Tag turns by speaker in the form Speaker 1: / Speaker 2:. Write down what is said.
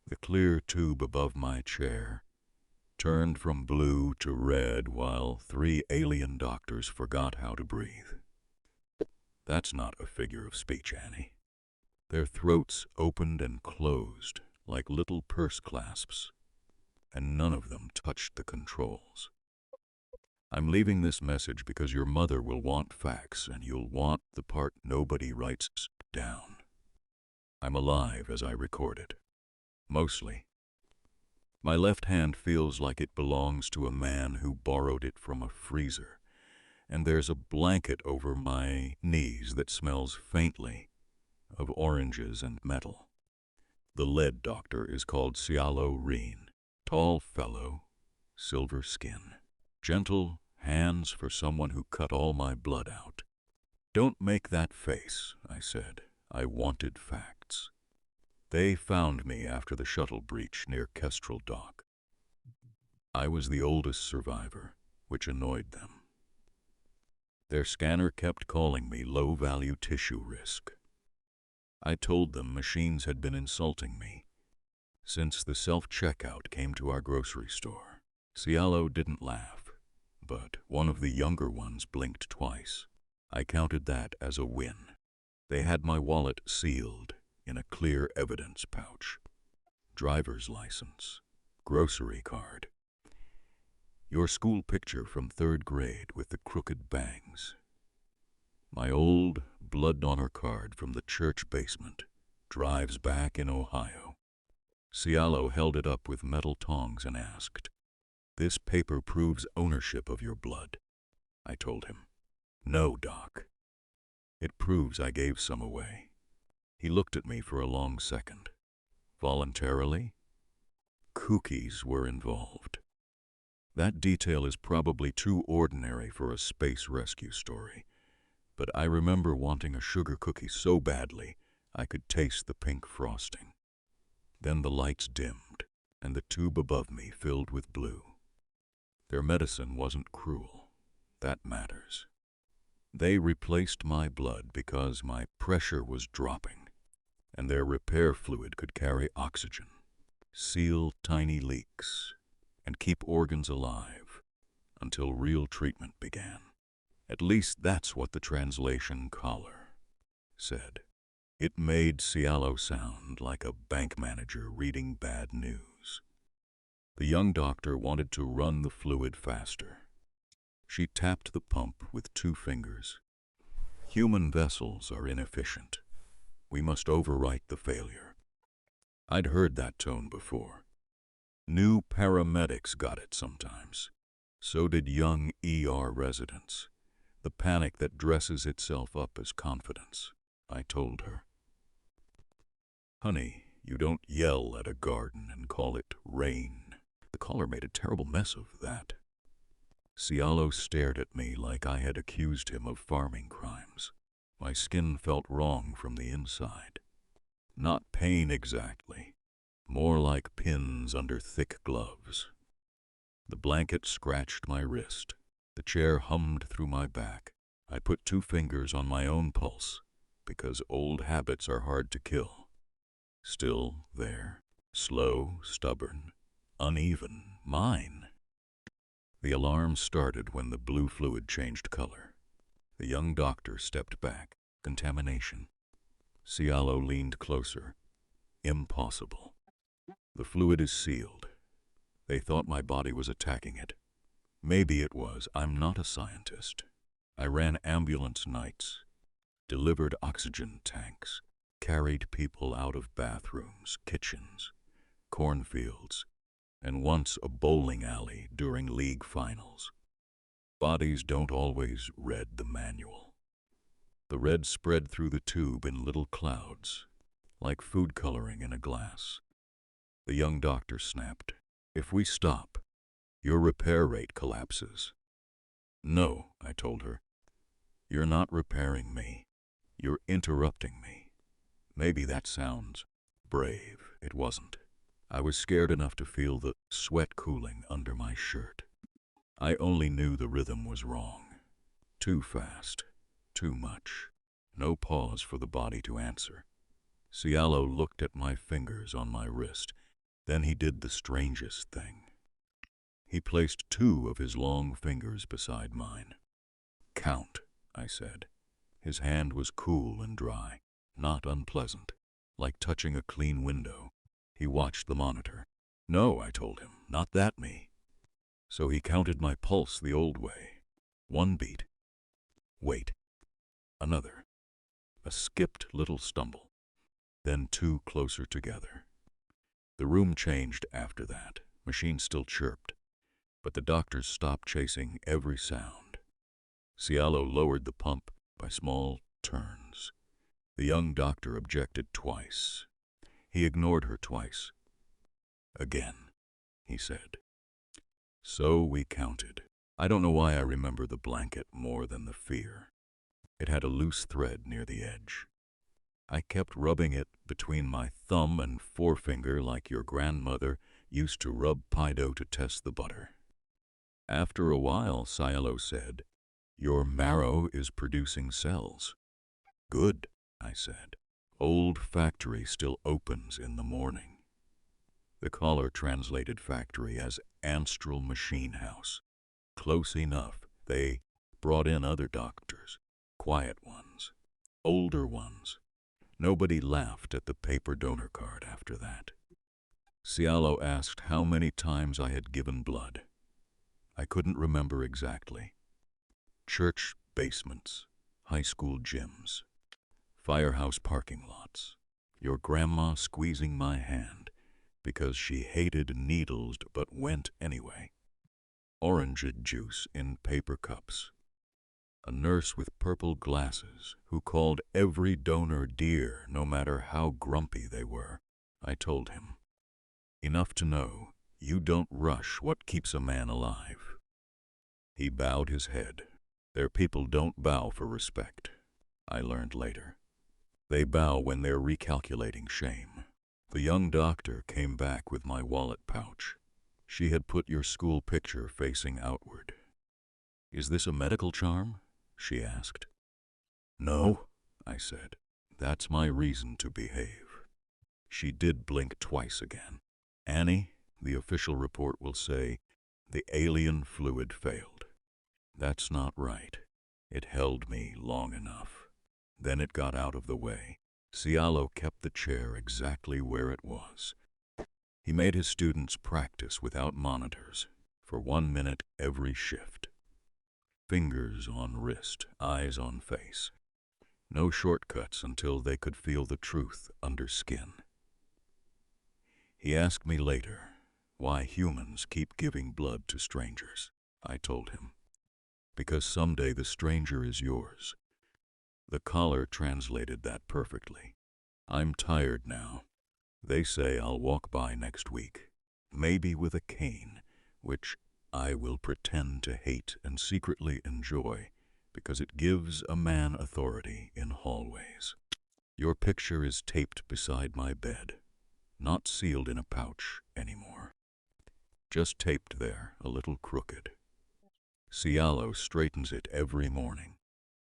Speaker 1: The clear tube above my chair turned from blue to red while 3 alien doctors forgot how to breathe. That's not a figure of speech, Annie. Their throats opened and closed like little purse clasps, and none of them touched the controls. I'm leaving this message because your mother will want facts, and you'll want the part nobody writes down. I'm alive as I record it. Mostly. My left hand feels like it belongs to a man who borrowed it from a freezer, and there's a blanket over my knees that smells faintly of oranges and metal. The lead doctor is called Cialo Reen. Tall fellow, silver skin, gentle hands for someone who cut all my blood out. Don't make that face, I said. I wanted facts. They found me after the shuttle breach near Kestrel Dock. I was the oldest survivor, which annoyed them. Their scanner kept calling me low-value tissue risk. I told them machines had been insulting me since the self-checkout came to our grocery store. Cialo didn't laugh, but one of the younger ones blinked twice. I counted that as a win. They had my wallet sealed in a clear evidence pouch. Driver's license, grocery card, your school picture from 3rd grade with the crooked bangs, my old blood-donor card from the church basement, drives back in Ohio. Cialo held it up with metal tongs and asked, "This paper proves ownership of your blood." I told him, "No, Doc. It proves I gave some away." He looked at me for a long second. Voluntarily? Cookies were involved. That detail is probably too ordinary for a space rescue story, but I remember wanting a sugar cookie so badly I could taste the pink frosting. Then the lights dimmed, and the tube above me filled with blue. Their medicine wasn't cruel. That matters. They replaced my blood because my pressure was dropping, and their repair fluid could carry oxygen, seal tiny leaks, and keep organs alive until real treatment began. At least that's what the translation collar said. It made Cialo sound like a bank manager reading bad news. The young doctor wanted to run the fluid faster. She tapped the pump with 2 fingers. Human vessels are inefficient. We must overwrite the failure. I'd heard that tone before. New paramedics got it sometimes. So did young ER residents. The panic that dresses itself up as confidence. I told her, "Honey, you don't yell at a garden and call it rain." The caller made a terrible mess of that. Cialo stared at me like I had accused him of farming crimes. My skin felt wrong from the inside. Not pain exactly, more like pins under thick gloves. The blanket scratched my wrist. The chair hummed through my back. I put 2 fingers on my own pulse, because old habits are hard to kill. Still there, slow, stubborn, uneven, mine. The alarm started when the blue fluid changed color. The young doctor stepped back. Contamination. Cialo leaned closer. Impossible. The fluid is sealed. They thought my body was attacking it. Maybe it was. I'm not a scientist. I ran ambulance nights, delivered oxygen tanks, carried people out of bathrooms, kitchens, cornfields, and once a bowling alley during league finals. Bodies don't always read the manual. The red spread through the tube in little clouds, like food coloring in a glass. The young doctor snapped, "If we stop, your repair rate collapses." "No," I told her. "You're not repairing me. You're interrupting me." Maybe that sounds brave. It wasn't. I was scared enough to feel the sweat cooling under my shirt. I only knew the rhythm was wrong. Too fast. Too much. No pause for the body to answer. Cialo looked at my fingers on my wrist. Then he did the strangest thing. He placed 2 of his long fingers beside mine. "Count," I said. His hand was cool and dry, not unpleasant, like touching a clean window. He watched the monitor. "No," I told him, "not that me." So he counted my pulse the old way. 1 beat. Wait. Another. A skipped little stumble. Then 2 closer together. The room changed after that. Machines still chirped, but the doctors stopped chasing every sound. Cialo lowered the pump by small turns. The young doctor objected twice. He ignored her twice. "Again," he said. So we counted. I don't know why I remember the blanket more than the fear. It had a loose thread near the edge. I kept rubbing it between my thumb and forefinger like your grandmother used to rub pie dough to test the butter. After a while, Cialo said, "Your marrow is producing cells." "Good," I said. "Old factory still opens in the morning." The caller translated factory as Anstral Machine House. Close enough. They brought in other doctors, quiet ones, older ones. Nobody laughed at the paper donor card after that. Cialo asked how many times I had given blood. I couldn't remember exactly. Church basements, high school gyms, firehouse parking lots, your grandma squeezing my hand because she hated needles but went anyway. Orange juice in paper cups. A nurse with purple glasses who called every donor dear no matter how grumpy they were. I told him, "Enough to know you don't rush what keeps a man alive." He bowed his head. Their people don't bow for respect, I learned later. They bow when they're recalculating shame. The young doctor came back with my wallet pouch. She had put your school picture facing outward. "Is this a medical charm?" she asked. "No," I said. "That's my reason to behave." She did blink twice again. "Annie, the official report will say the alien fluid failed." That's not right. It held me long enough. Then it got out of the way. Cialo kept the chair exactly where it was. He made his students practice without monitors for 1 minute every shift. Fingers on wrist, eyes on face. No shortcuts until they could feel the truth under skin. He asked me later why humans keep giving blood to strangers. I told him, "Because someday the stranger is yours." The caller translated that perfectly. I'm tired now. They say I'll walk by next week, maybe with a cane, which I will pretend to hate and secretly enjoy because it gives a man authority in hallways. Your picture is taped beside my bed, not sealed in a pouch anymore. Just taped there, a little crooked. Cialo straightens it every morning.